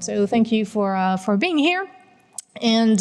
So thank you for being here. And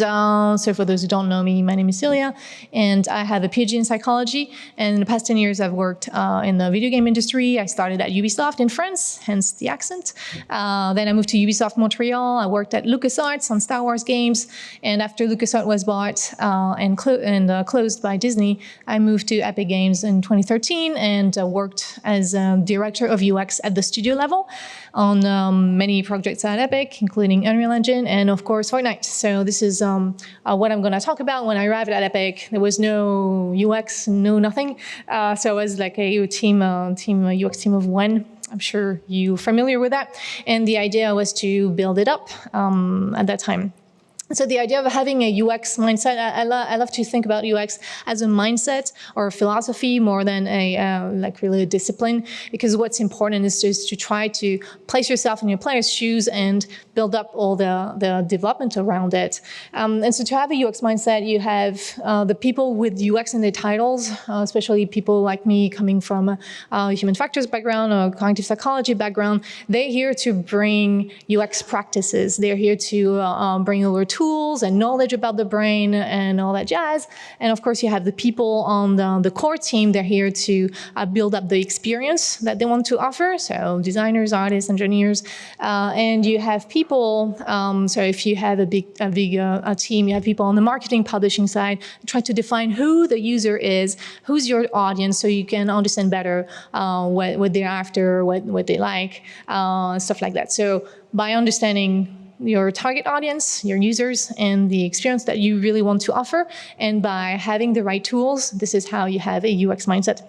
so for those who don't know me, my name is Celia, and I have a PhD in psychology. And in the past 10 years, I've worked in the video game industry. I started at Ubisoft in France, hence the accent. Then I moved to Ubisoft Montreal. I worked at LucasArts on Star Wars games. And after LucasArts was bought and closed by Disney, I moved to Epic Games in 2013 and worked as director of UX at the studio level on many projects at Epic, including Unreal Engine and, of course, Fortnite. So this is what I'm going to talk about. When I arrived at Epic, there was no UX, no nothing. So I was like a UX team of one. I'm sure you're familiar with that. And the idea was to build it up at that time. So the idea of having a UX mindset, I love to think about UX as a mindset or a philosophy more than really a discipline, because what's important is just to try to place yourself in your player's shoes and build up all the development around it. And so to have a UX mindset, you have the people with UX in their titles, especially people like me coming from a human factors background or cognitive psychology background. They're here to bring UX practices. They're here to bring over tools and knowledge about the brain and all that jazz. And of course, you have the people on the core team. They're here to build up the experience that they want to offer. So designers, artists, engineers, and you have people. So if you have a big team, you have people on the marketing publishing side, try to define who the user is, who's your audience, so you can understand better what they're after, what they like, stuff like that. So by understanding your target audience, your users, and the experience that you really want to offer. And by having the right tools, this is how you have a UX mindset.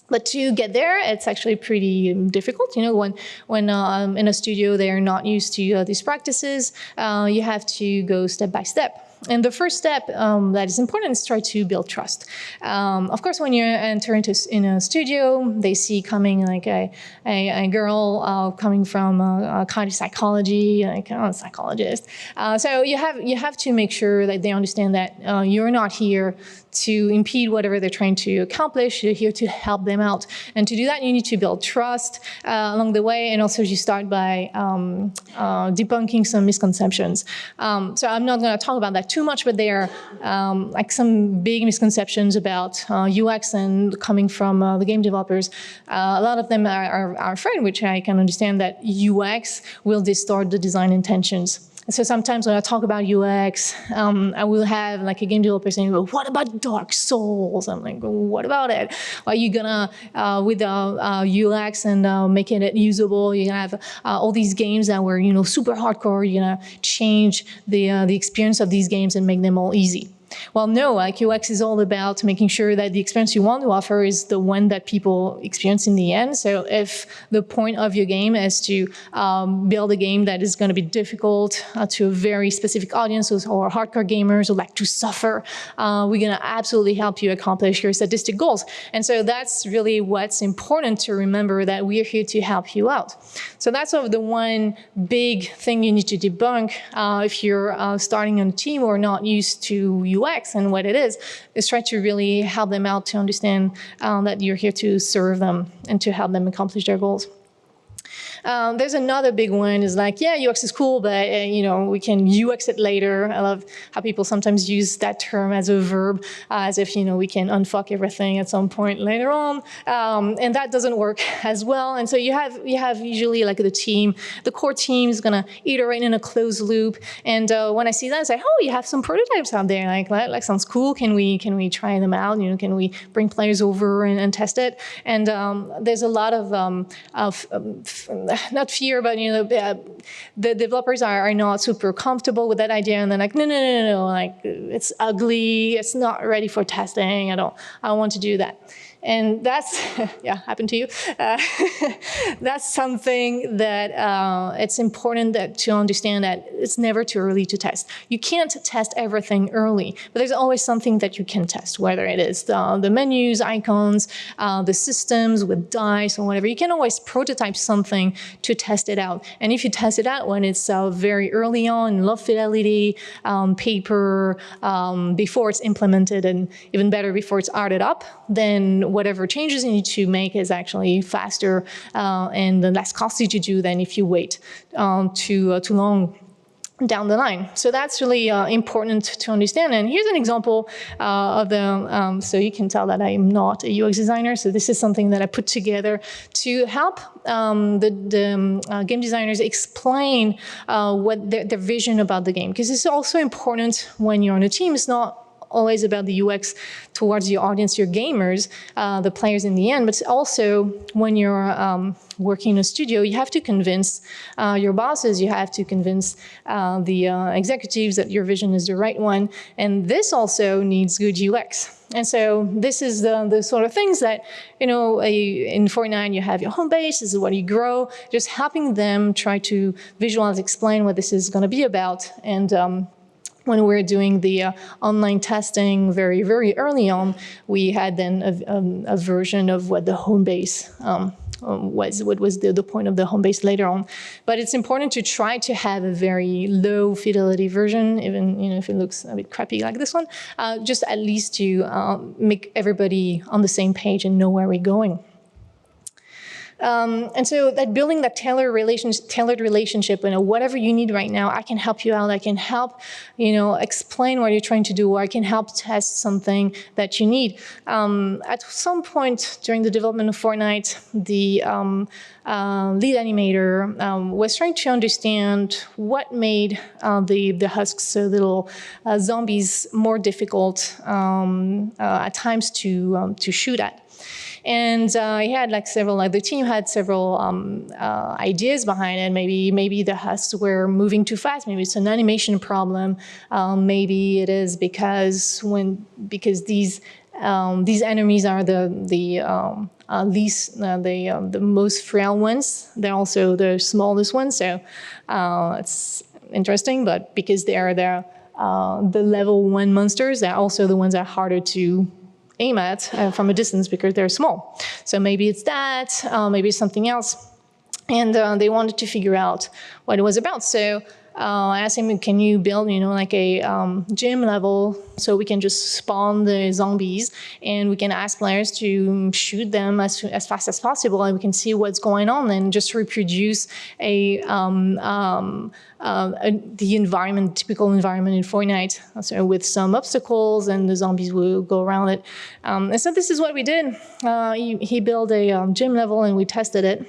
But to get there, it's actually pretty difficult. You know, when in a studio, they are not used to these practices, you have to go step by step. And the first step that is important is try to build trust. Of course, when you enter in a studio, they see coming like a girl coming from cognitive psychology, like a psychologist. So you have to make sure that they understand that you're not here to impede whatever they're trying to accomplish. You're here to help them out. And to do that, you need to build trust along the way. And also you start by debunking some misconceptions. So I'm not going to talk about that too much, but there are like some big misconceptions about UX and coming from the game developers. A lot of them are afraid, which I can understand, that UX will distort the design intentions. So sometimes when I talk about UX, I will have like a game developer saying, well, what about Dark Souls? I'm like, well, what about it? Are you gonna, with UX and making it usable, you're gonna have all these games that were, you know, super hardcore, you're gonna change the experience of these games and make them all easy. Well, no, like UX is all about making sure that the experience you want to offer is the one that people experience in the end. So if the point of your game is to build a game that is going to be difficult to a very specific audience or hardcore gamers who like to suffer, we're going to absolutely help you accomplish your statistic goals. And so that's really what's important to remember, that we're here to help you out. So that's sort of the one big thing you need to debunk if you're starting on a team or not used to UX and what it is try to really help them out to understand that you're here to serve them and to help them accomplish their goals. There's another big one is like, yeah, UX is cool, but you know, we can UX it later. I love how people sometimes use that term as a verb, as if, you know, we can unfuck everything at some point later on, and that doesn't work as well. And so you have usually like the core team is gonna iterate in a closed loop. And when I see that, I say, oh, you have some prototypes out there. Like sounds cool. Can we try them out? You know, can we bring players over and test it? And there's a lot of not fear, but, you know, the developers are not super comfortable with that idea, and they're like, no, like it's ugly, it's not ready for testing. I don't want to do that. And that's, yeah, happened to you. That's something that it's important to understand, that it's never too early to test. You can't test everything early, but there's always something that you can test, whether it is the menus, icons, the systems with dice or whatever. You can always prototype something to test it out. And if you test it out when it's very early on, low fidelity, paper, before it's implemented, and even better, before it's arted up, then whatever changes you need to make is actually faster and less costly to do than if you wait too long down the line. So that's really important to understand. And here's an example of the, so you can tell that I am not a UX designer. So this is something that I put together to help the game designers explain what their vision about the game. Because it's also important when you're on a team. It's not always about the UX towards your audience, your gamers, the players in the end, but also when you're working in a studio, you have to convince your bosses, you have to convince the executives that your vision is the right one, and this also needs good UX. And so this is the sort of things that, in Fortnite, you have your home base, this is what you grow, just helping them try to visualize, explain what this is going to be about. And when we're doing the online testing very, very early on, we had then a version of what the home base what was the point of the home base later on. But it's important to try to have a very low fidelity version, even if it looks a bit crappy like this one, just at least to make everybody on the same page and know where we're going. And so that building that tailored relationship, whatever you need right now, I can help you out. I can help, explain what you're trying to do, or I can help test something that you need. At some point during the development of Fortnite, the lead animator was trying to understand what made the husks, so little zombies, more difficult at times to shoot at. And he had the team had several ideas behind it. Maybe the husks were moving too fast. Maybe it's an animation problem. Maybe it is because these enemies are the most frail ones. They're also the smallest ones. So it's interesting, but because they're the level 1 monsters, they're also the ones that are harder to aim at from a distance because they're small. So maybe it's that, maybe it's something else. And they wanted to figure out what it was about. So I asked him, can you build, like a gym level so we can just spawn the zombies and we can ask players to shoot them as fast as possible and we can see what's going on and just reproduce the environment, typical environment in Fortnite, so with some obstacles and the zombies will go around it. And so this is what we did. He built a gym level and we tested it.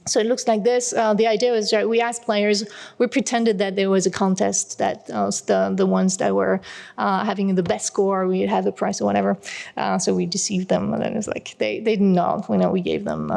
So it looks like this. The idea was that we asked players, we pretended that there was a contest, that the ones that were having the best score, we'd have the prize or whatever. So we deceived them, and then it's like, they didn't know. We gave them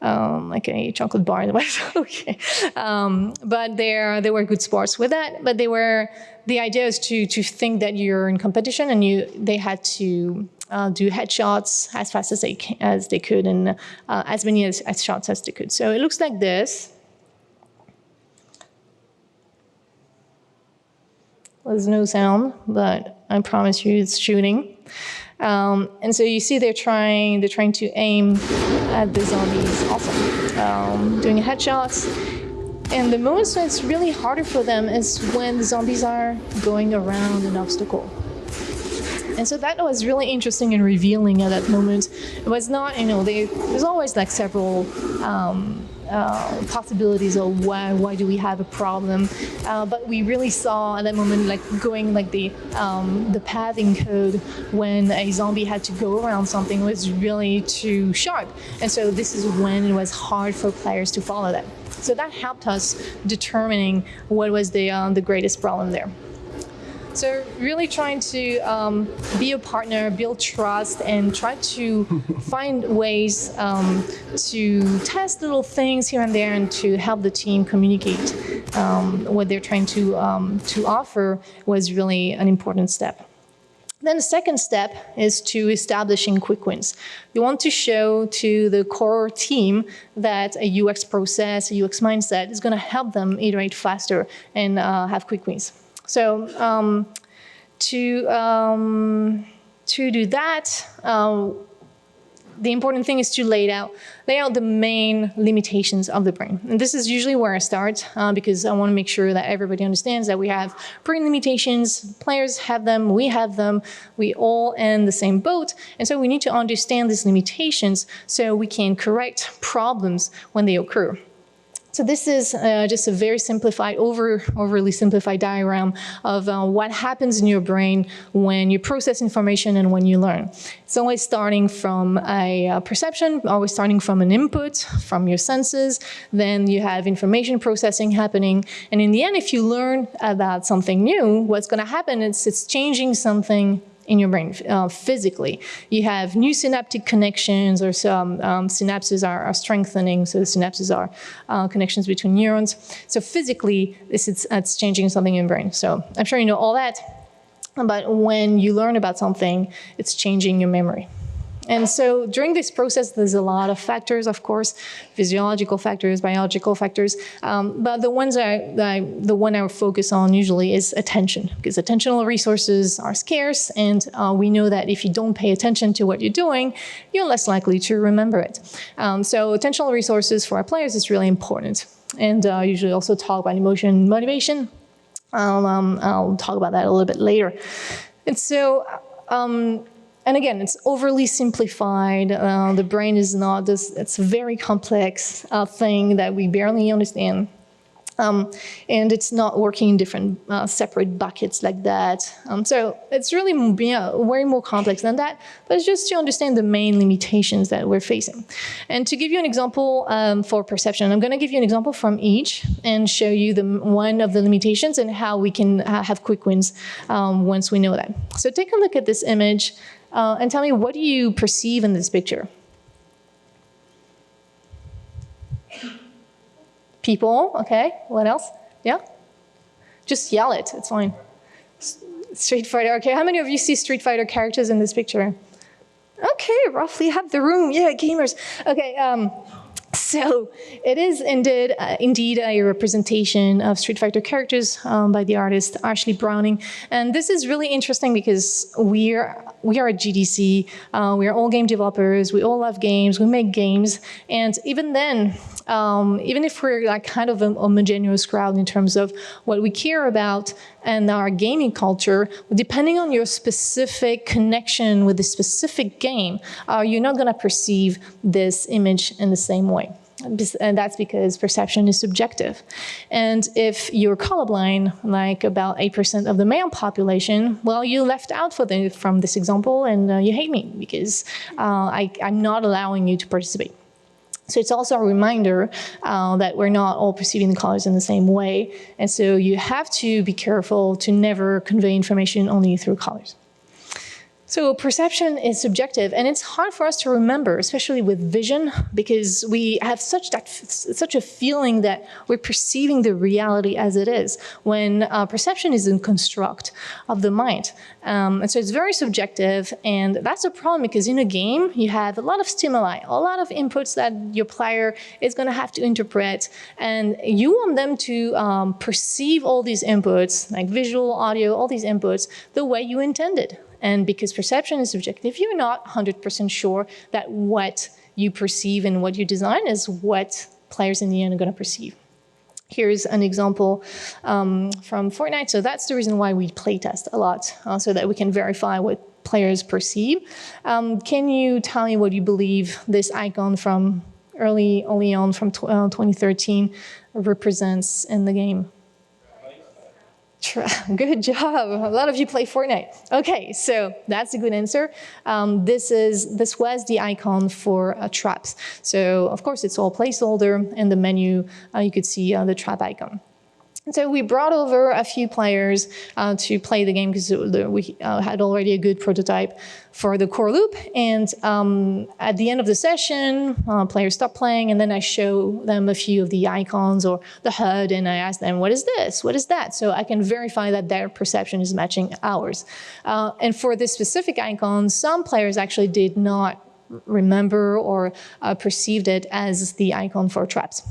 like a chocolate bar. Okay. But they were good sports with that. But the idea is to think that you're in competition and they had to do headshots as fast as they could and as many as shots as they could. So it looks like this. There's no sound, but I promise you it's shooting. And so you see they're trying to aim at the zombies also, doing headshots. And the moments when it's really harder for them is when the zombies are going around an obstacle. And so that was really interesting and revealing at that moment. It was not, there's always like several possibilities of why do we have a problem, but we really saw at that moment going the path in code when a zombie had to go around something was really too sharp, and so this is when it was hard for players to follow that. So that helped us determining what was the greatest problem there. So really trying to be a partner, build trust, and try to find ways to test little things here and there and to help the team communicate what they're trying to offer was really an important step. Then the second step is to establishing quick wins. You want to show to the core team that a UX process, a UX mindset is going to help them iterate faster and have quick wins. So to do that, the important thing is to lay out the main limitations of the brain. And this is usually where I start because I want to make sure that everybody understands that we have brain limitations. Players have them, we have them, we all in the same boat. And so we need to understand these limitations so we can correct problems when they occur. So this is just a very simplified, overly simplified diagram of what happens in your brain when you process information and when you learn. It's always starting from a perception, always starting from an input, from your senses. Then you have information processing happening. And in the end, if you learn about something new, what's going to happen is it's changing something in your brain physically. You have new synaptic connections, or some synapses are strengthening, so the synapses are connections between neurons. So physically, it's changing something in your brain. So I'm sure you know all that, but when you learn about something, it's changing your memory. And so during this process, there's a lot of factors, of course, physiological factors, biological factors. But the one I would focus on usually is attention, because attentional resources are scarce, and we know that if you don't pay attention to what you're doing, you're less likely to remember it. So attentional resources for our players is really important. And I usually also talk about emotion and motivation. I'll talk about that a little bit later. And so, and again, it's overly simplified. The brain is not this, it's a very complex thing that we barely understand. And it's not working in different separate buckets like that. So it's really way more complex than that, but it's just to understand the main limitations that we're facing. And to give you an example for perception, I'm going to give you an example from each and show you one of the limitations and how we can have quick wins once we know that. So take a look at this image and tell me, what do you perceive in this picture? People, okay. What else? Yeah? Just yell it, it's fine. Street Fighter, okay. How many of you see Street Fighter characters in this picture? Okay, roughly half the room. Yeah, gamers. Okay, so it is indeed a representation of Street Fighter characters by the artist Ashley Browning. And this is really interesting because we are at GDC, we are all game developers, we all love games, we make games, and even then, even if we're like kind of a homogeneous crowd in terms of what we care about and our gaming culture, depending on your specific connection with the specific game, you're not going to perceive this image in the same way. And that's because perception is subjective. And if you're colorblind, like about 8% of the male population, well, you're left out from this example, and you hate me because I'm not allowing you to participate. So it's also a reminder that we're not all perceiving the colors in the same way. And so you have to be careful to never convey information only through colors. So perception is subjective, and it's hard for us to remember, especially with vision, because we have such a feeling that we're perceiving the reality as it is, when perception is a construct of the mind. And so it's very subjective, and that's a problem because in a game, you have a lot of stimuli, a lot of inputs that your player is going to have to interpret, and you want them to perceive all these inputs, like visual, audio, all these inputs, the way you intended. And because perception is subjective, you're not 100% sure that what you perceive and what you design is what players in the end are going to perceive. Here's an example from Fortnite. So that's the reason why we playtest a lot, so that we can verify what players perceive. Can you tell me what you believe this icon from early on from 2013 represents in the game? Good job. A lot of you play Fortnite. Okay, so that's a good answer. This was the icon for traps. So of course it's all placeholder. In the menu, you could see the trap icon. So we brought over a few players to play the game because we had already a good prototype for the core loop. And at the end of the session, players stop playing, and then I show them a few of the icons or the HUD, and I ask them, what is this? What is that? So I can verify that their perception is matching ours. And for this specific icon, some players actually did not remember or perceived it as the icon for traps.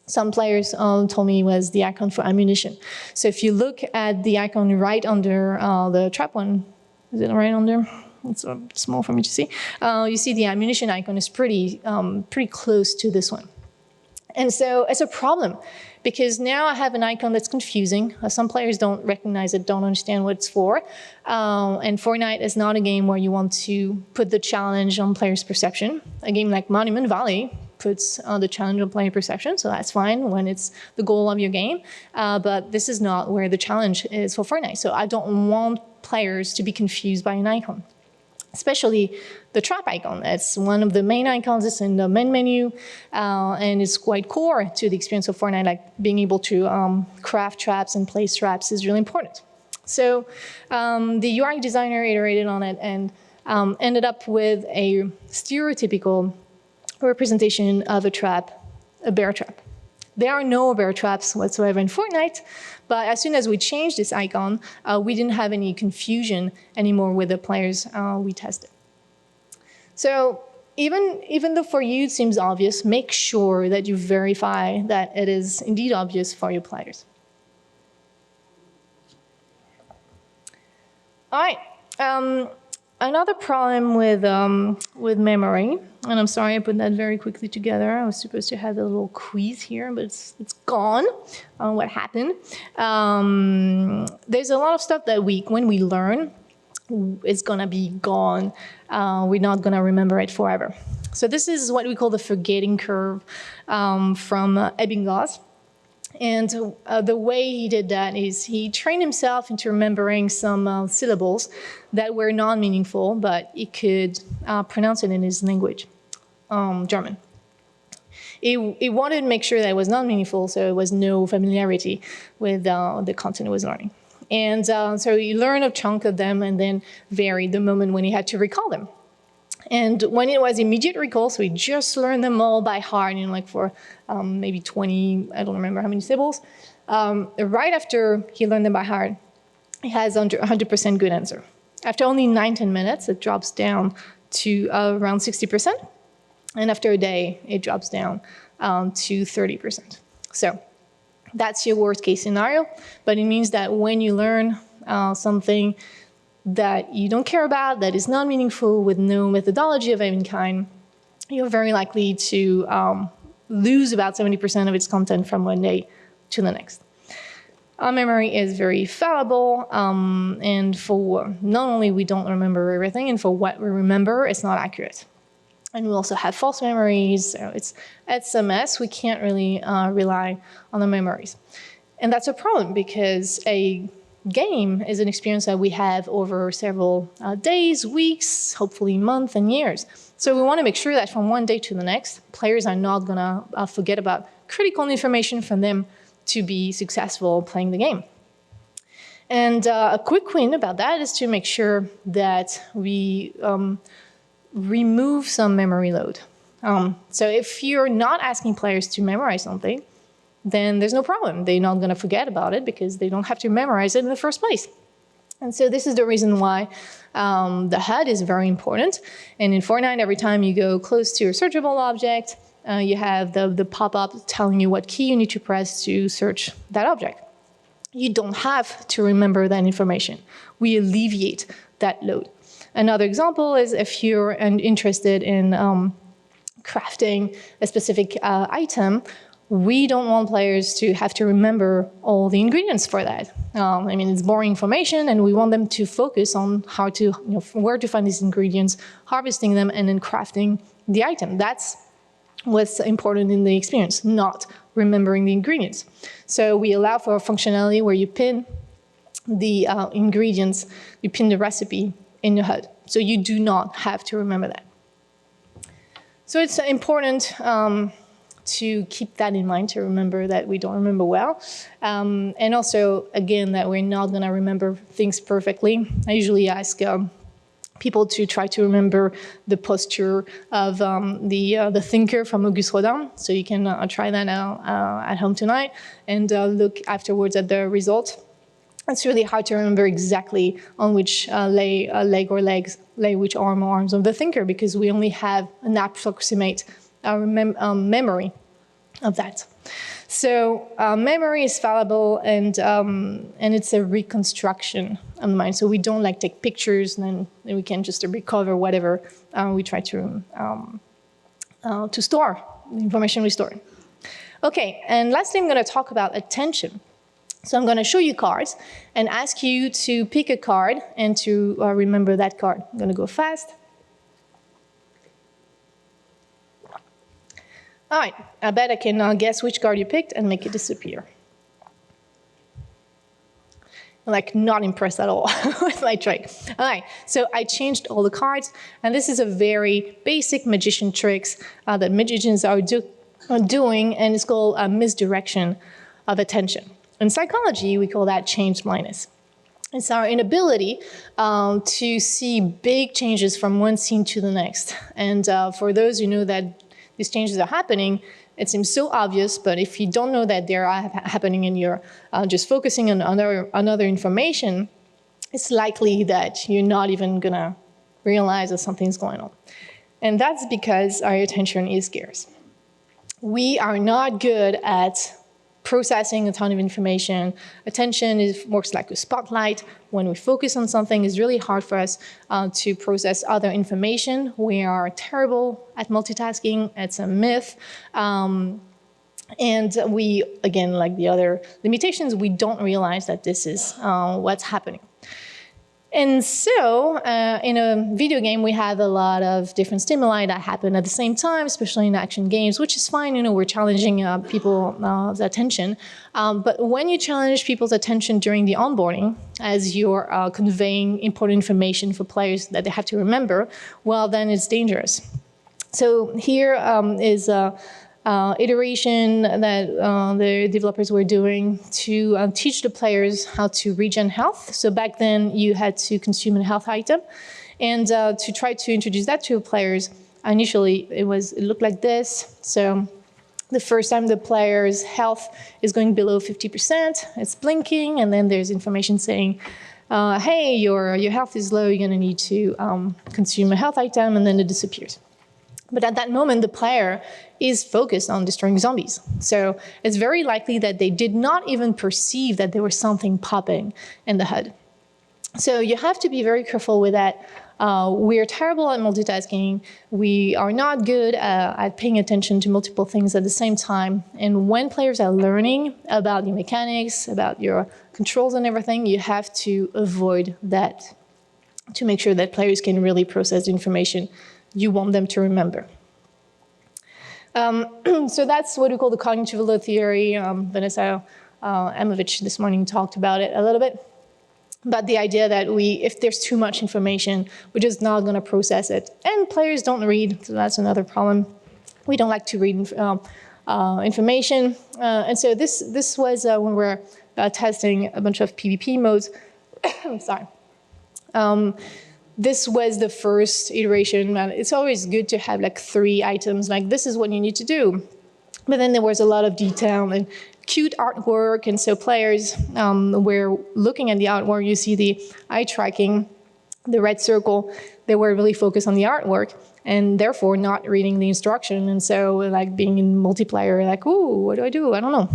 Some players told me it was the icon for ammunition. So if you look at the icon right under the trap one, is it right under? it's small for me to see. You see the ammunition icon is pretty close to this one. And so it's a problem because now I have an icon that's confusing. Some players don't recognize it, don't understand what it's for. And Fortnite is not a game where you want to put the challenge on players' perception. A game like Monument Valley puts the challenge on player perception, so that's fine when it's the goal of your game. But this is not where the challenge is for Fortnite. So I don't want players to be confused by an icon, especially the trap icon. It's one of the main icons. It's in the main menu, and it's quite core to the experience of Fortnite. Like being able to craft traps and place traps is really important. So the UI designer iterated on it and ended up with a stereotypical representation of a trap, a bear trap. There are no bear traps whatsoever in Fortnite, but as soon as we changed this icon, we didn't have any confusion anymore with the players we tested. So even though for you it seems obvious, make sure that you verify that it is indeed obvious for your players. All right. Another problem with memory, and I'm sorry I put that very quickly together. I was supposed to have a little quiz here, but it's gone. What happened? There's a lot of stuff that when we learn, it's gonna be gone. We're not gonna remember it forever. So this is what we call the forgetting curve from Ebbinghaus. And the way he did that is he trained himself into remembering some syllables that were non-meaningful, but he could pronounce it in his language, German. He wanted to make sure that it was non-meaningful, so there was no familiarity with the content he was learning. And so he learned a chunk of them and then varied the moment when he had to recall them. And when it was immediate recall, so he just learned them all by heart, like for maybe 20, I don't remember how many syllables. Right after he learned them by heart, he has 100% good answer. After only 9-10 minutes, it drops down to around 60%. And after a day, it drops down to 30%. So that's your worst case scenario, but it means that when you learn something that you don't care about, that is non-meaningful with no methodology of any kind, you're very likely to lose about 70% of its content from one day to the next. Our memory is very fallible, and for not only we don't remember everything, and for what we remember, it's not accurate. And we also have false memories, so it's a mess. We can't really rely on the memories. And that's a problem because a game is an experience that we have over several days, weeks, hopefully months and years. So we want to make sure that from one day to the next, players are not going to forget about critical information from them to be successful playing the game. And a quick win about that is to make sure that we remove some memory load. So if you're not asking players to memorize something, then there's no problem. They're not going to forget about it because they don't have to memorize it in the first place. And so this is the reason why the HUD is very important. And in Fortnite, every time you go close to a searchable object, you have the pop-up telling you what key you need to press to search that object. You don't have to remember that information. We alleviate that load. Another example is if you're interested in crafting a specific item, we don't want players to have to remember all the ingredients for that. I mean, it's boring information, and we want them to focus on how to, where to find these ingredients, harvesting them, and then crafting the item. That's what's important in the experience, not remembering the ingredients. So we allow for a functionality where you pin the ingredients, you pin the recipe in the HUD. So you do not have to remember that. So it's important to keep that in mind, to remember that we don't remember well. And also, again, that we're not going to remember things perfectly. I usually ask people to try to remember the posture of the thinker from Auguste Rodin. So you can try that now at home tonight and look afterwards at the result. It's really hard to remember exactly on which leg or legs lay which arm or arms of the thinker because we only have an approximate memory of that. So memory is fallible, and it's a reconstruction of the mind. So we don't like take pictures and then we can just recover whatever we try to store, the information we store. Okay, and lastly, I'm going to talk about attention. So I'm going to show you cards and ask you to pick a card and to remember that card. I'm going to go fast. All right, I bet I can guess which card you picked and make it disappear. I'm like not impressed at all with my trick. All right, so I changed all the cards, and this is a very basic magician tricks that magicians are doing, and it's called a misdirection of attention. In psychology, we call that change blindness. It's our inability to see big changes from one scene to the next. And for those who know that these changes are happening, it seems so obvious, but if you don't know that they're happening and you're just focusing on other information, it's likely that you're not even gonna realize that something's going on. And that's because our attention is scarce. We are not good at processing a ton of information. Attention works like a spotlight. When we focus on something, it's really hard for us to process other information. We are terrible at multitasking. It's a myth. And we, again, like the other limitations, we don't realize that this is what's happening. And so in a video game, we have a lot of different stimuli that happen at the same time, especially in action games, which is fine. You know, we're challenging people's attention. But when you challenge people's attention during the onboarding, as you're conveying important information for players that they have to remember, well, then it's dangerous. So here is iteration that the developers were doing to teach the players how to regen health. So back then you had to consume a health item, and to try to introduce that to players, initially it looked like this. So the first time the player's health is going below 50%, it's blinking, and then there's information saying, hey, your health is low, you're gonna need to consume a health item, and then it disappears. But at that moment, the player is focused on destroying zombies. So it's very likely that they did not even perceive that there was something popping in the HUD. So you have to be very careful with that. We're terrible at multitasking. We are not good at paying attention to multiple things at the same time. And when players are learning about your mechanics, about your controls and everything, you have to avoid that to make sure that players can really process the information you want them to remember. So that's what we call the cognitive overload theory. Vanessa Amovich this morning talked about it a little bit. But the idea that if there's too much information, we're just not going to process it. And players don't read, so that's another problem. We don't like to read information. And so this was when we're testing a bunch of PvP modes. Sorry. This was the first iteration. It's always good to have like 3 items, like this is what you need to do. But then there was a lot of detail and cute artwork, and so players were looking at the artwork. You see the eye tracking, the red circle. They were really focused on the artwork and therefore not reading the instruction. And so like being in multiplayer, like, ooh, what do? I don't know.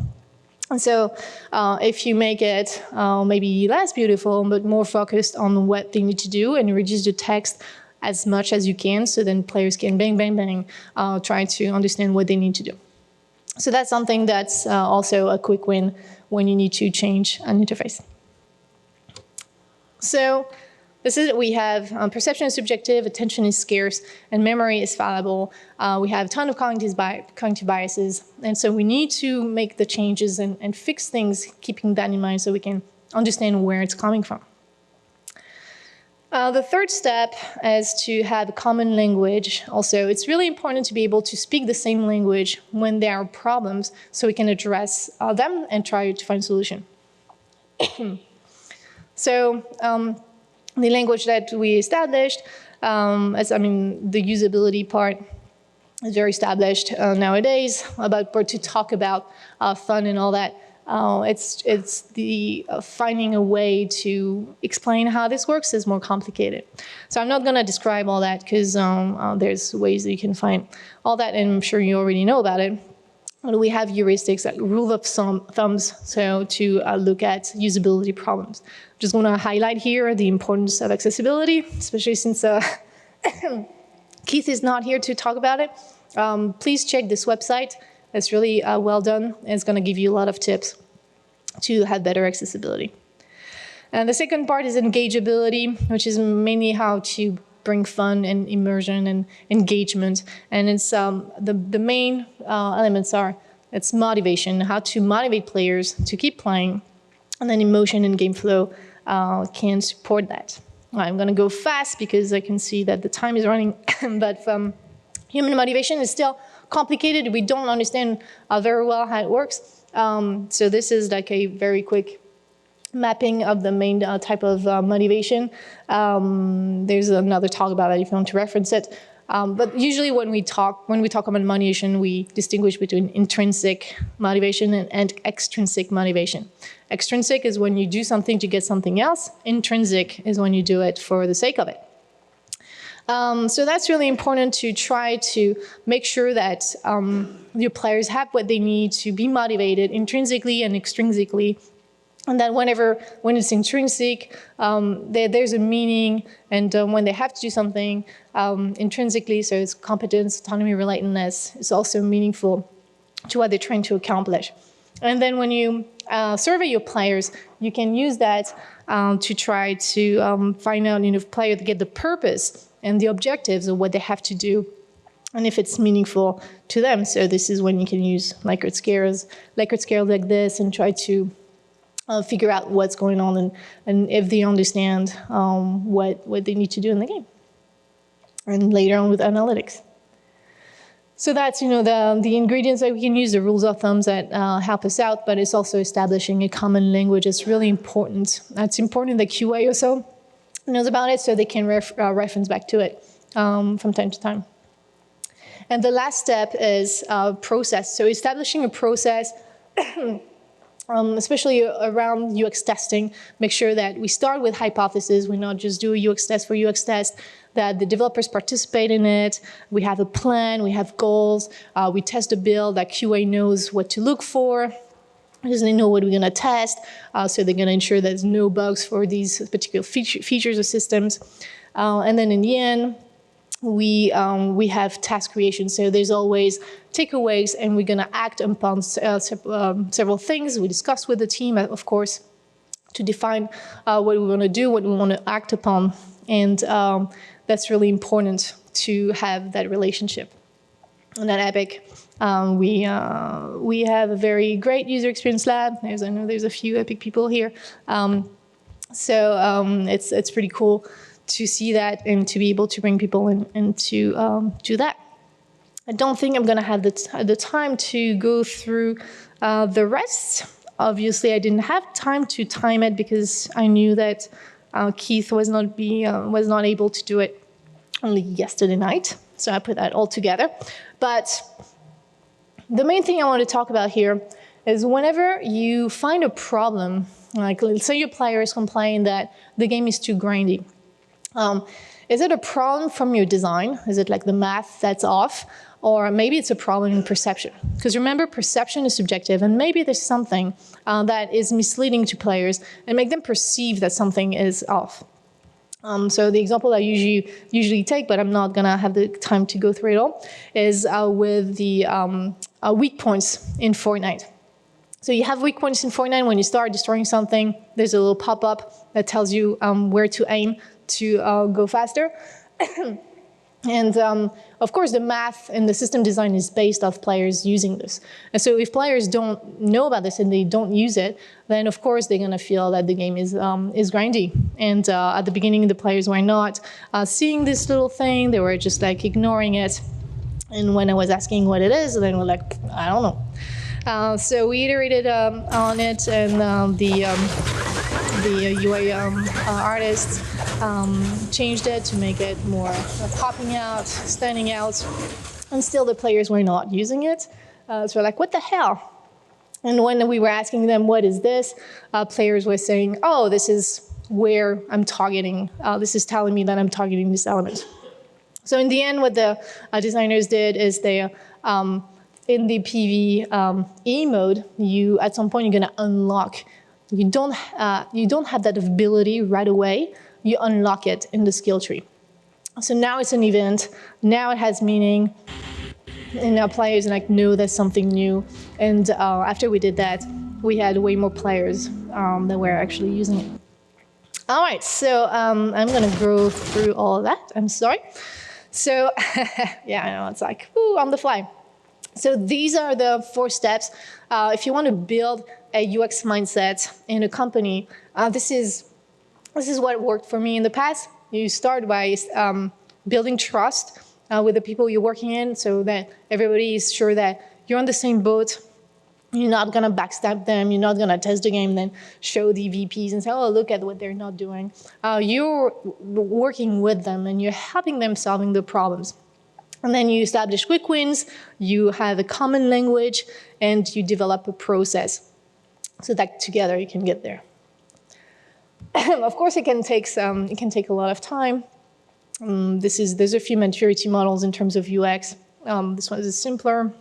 And so if you make it maybe less beautiful, but more focused on what they need to do and reduce the text as much as you can, so then players can bang, bang, bang, try to understand what they need to do. So that's something that's also a quick win when you need to change an interface. So this is, we have perception is subjective, attention is scarce, and memory is fallible. We have a ton of cognitive biases, and so we need to make the changes and fix things, keeping that in mind so we can understand where it's coming from. The third step is to have a common language. Also, it's really important to be able to speak the same language when there are problems so we can address them and try to find a solution. So, the language that we established, the usability part is very established nowadays, but to talk about fun and all that, it's the finding a way to explain how this works is more complicated. So I'm not going to describe all that because there's ways that you can find all that, and I'm sure you already know about it. we have heuristics, like rule of thumbs, so to look at usability problems. Just want to highlight here the importance of accessibility, especially since Keith is not here to talk about it. Please check this website. It's really well done. It's going to give you a lot of tips to have better accessibility. And the second part is engageability, which is mainly how to bring fun and immersion and engagement. And it's the main elements are, it's motivation, how to motivate players to keep playing, and then emotion and game flow can support that. I'm going to go fast because I can see that the time is running, but human motivation is still complicated. We don't understand very well how it works. So this is like a very quick mapping of the main type of motivation. There's another talk about that if you want to reference it. But usually when we talk about motivation, we distinguish between intrinsic motivation and extrinsic motivation. Extrinsic is when you do something to get something else. Intrinsic is when you do it for the sake of it. So that's really important to try to make sure that your players have what they need to be motivated intrinsically and extrinsically. And that when it's intrinsic, there's a meaning, and when they have to do something intrinsically, so it's competence, autonomy, relatedness, it's also meaningful to what they're trying to accomplish. And then when you survey your players, you can use that to try to find out, if players get the purpose and the objectives of what they have to do, and if it's meaningful to them. So this is when you can use Likert scales like this and try to figure out what's going on and if they understand what they need to do in the game. And later on with analytics. So that's, the ingredients that we can use, the rules of thumbs that help us out, but it's also establishing a common language. It's really important. It's important that QA also knows about it so they can reference back to it from time to time. And the last step is process. So establishing a process especially around UX testing, make sure that we start with hypotheses. We not just do a UX test for UX test, that the developers participate in it. We have a plan, we have goals, we test a build, that QA knows what to look for, because they know what we're going to test, so they're going to ensure there's no bugs for these particular features or systems. And then in the end, we have task creation. So there's always takeaways, and we're going to act upon several things we discussed with the team, of course, to define what we want to do, what we want to act upon. And that's really important to have that relationship. And at Epic, we have a very great user experience lab. I know there's a few Epic people here. So it's pretty cool to see that and to be able to bring people in and to do that. I don't think I'm going to have the time to go through the rest. Obviously, I didn't have time to time it because I knew that Keith was not able to do it only yesterday night. So I put that all together. But the main thing I want to talk about here is whenever you find a problem, like let's say your player is complaining that the game is too grindy. Is it a problem from your design? Is it like the math that's off? Or maybe it's a problem in perception. Because remember, perception is subjective, and maybe there's something that is misleading to players and make them perceive that something is off. So the example I usually take, but I'm not gonna have the time to go through it all, is with the weak points in Fortnite. So you have weak points in Fortnite. When you start destroying something, there's a little pop-up that tells you where to aim to go faster. And of course, the math and the system design is based off players using this. And so if players don't know about this and they don't use it, then of course they're going to feel that the game is grindy. And at the beginning, the players were not seeing this little thing. They were just like ignoring it. And when I was asking what it is, then we're like, I don't know. So we iterated on it, and the UI artists changed it to make it more popping out, standing out, and still the players were not using it. So we're like, what the hell? And when we were asking them, what is this? Players were saying, oh, this is where I'm targeting. This is telling me that I'm targeting this element. So in the end, what the designers did is they in the PvE mode, you at some point you're going to unlock. You don't have that ability right away. You unlock it in the skill tree. So now it's an event. Now it has meaning. And now players like know there's something new. And after we did that, we had way more players that were actually using it. All right, so I'm going to go through all of that. I'm sorry. So yeah, I know, it's like, ooh, on the fly. So these are the 4 steps. If you want to build a UX mindset in a company, this is what worked for me in the past. You start by building trust with the people you're working in, so that everybody is sure that you're on the same boat. You're not going to backstab them. You're not going to test the game, then show the VPs and say, oh, look at what they're not doing. You're working with them, and you're helping them solving the problems. And then you establish quick wins. You have a common language, and you develop a process so that together you can get there. Of course, it can take a lot of time. There's a few maturity models in terms of UX. This one is simpler,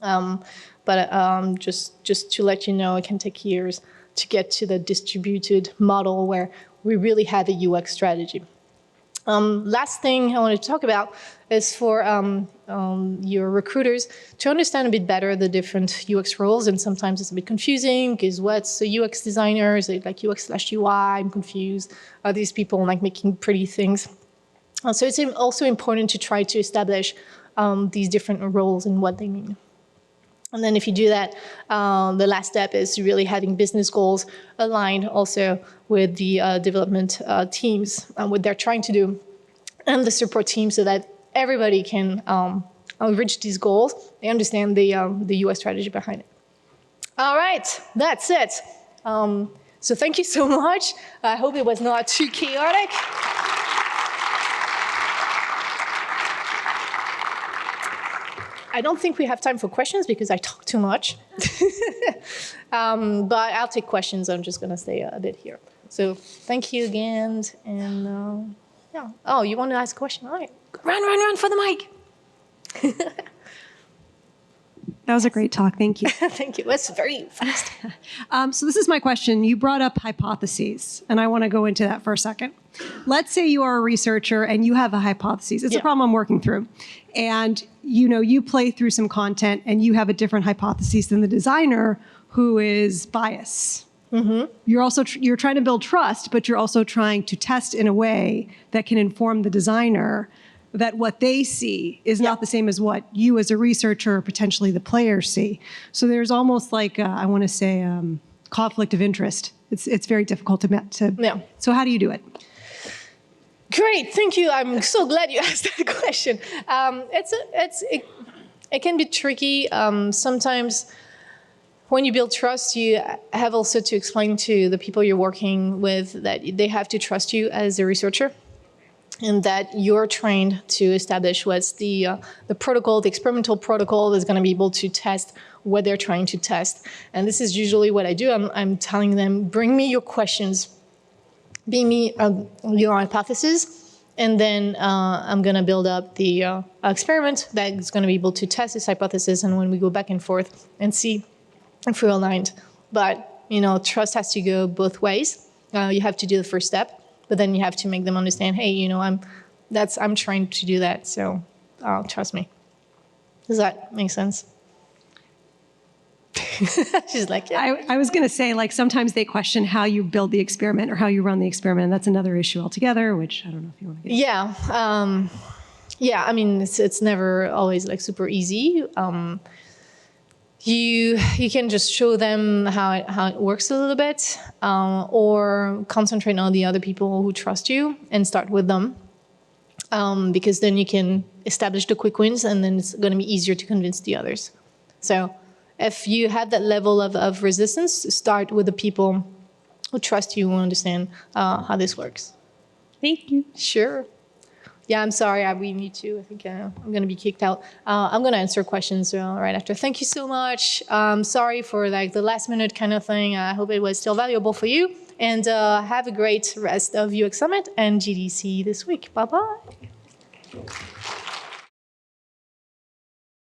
but just to let you know, it can take years to get to the distributed model where we really have a UX strategy. Last thing I wanted to talk about is for your recruiters to understand a bit better the different UX roles. And sometimes it's a bit confusing because what's a UX designer? Is it like UX/UI? I'm confused. Are these people like making pretty things? So it's also important to try to establish these different roles and what they mean. And then if you do that, the last step is really having business goals aligned also with the development teams, what they're trying to do, and the support team, so that everybody can reach these goals. They understand the US strategy behind it. All right, that's it. So thank you so much. I hope it was not too chaotic. I don't think we have time for questions because I talk too much. But I'll take questions. I'm just going to stay a bit here. So thank you again. And yeah. Oh, you want to ask a question? All right. Run for the mic. That was a great talk. Thank you. Thank you. That's very fast. So this is my question. You brought up hypotheses, and I want to go into that for a second. Let's say you are a researcher and you have a hypothesis. It's a problem I'm working through. And you play through some content and you have a different hypothesis than the designer who is biased. Mm-hmm. You're trying to build trust, but you're also trying to test in a way that can inform the designer that what they see is not the same as what you as a researcher or potentially the players see. So there's almost like, I want to say, conflict of interest. It's very difficult to So how do you do it? Great, thank you. I'm so glad you asked that question. It can be tricky. Sometimes when you build trust, you have also to explain to the people you're working with that they have to trust you as a researcher, and that you're trained to establish what's the protocol, the experimental protocol that's going to be able to test what they're trying to test. And this is usually what I do. I'm telling them, bring me your questions, bring me your hypothesis, and then I'm going to build up the experiment that's going to be able to test this hypothesis. And when we go back and forth and see if we're aligned. But, trust has to go both ways. You have to do the first step, but then you have to make them understand, hey, I'm trying to do that, so trust me. Does that make sense? She's like, yeah. I was going to say, sometimes they question how you build the experiment or how you run the experiment. And that's another issue altogether, which I don't know if you want to get into. Yeah. I mean, it's never always super easy. You can just show them how it works a little bit, or concentrate on the other people who trust you and start with them, because then you can establish the quick wins, and then it's going to be easier to convince the others. So if you have that level of resistance, start with the people who trust you and understand how this works. Thank you. Sure. Yeah, I'm sorry. We need to. I think I'm going to be kicked out. I'm going to answer questions right after. Thank you so much. Sorry for the last minute kind of thing. I hope it was still valuable for you. And have a great rest of UX Summit and GDC this week. Bye-bye.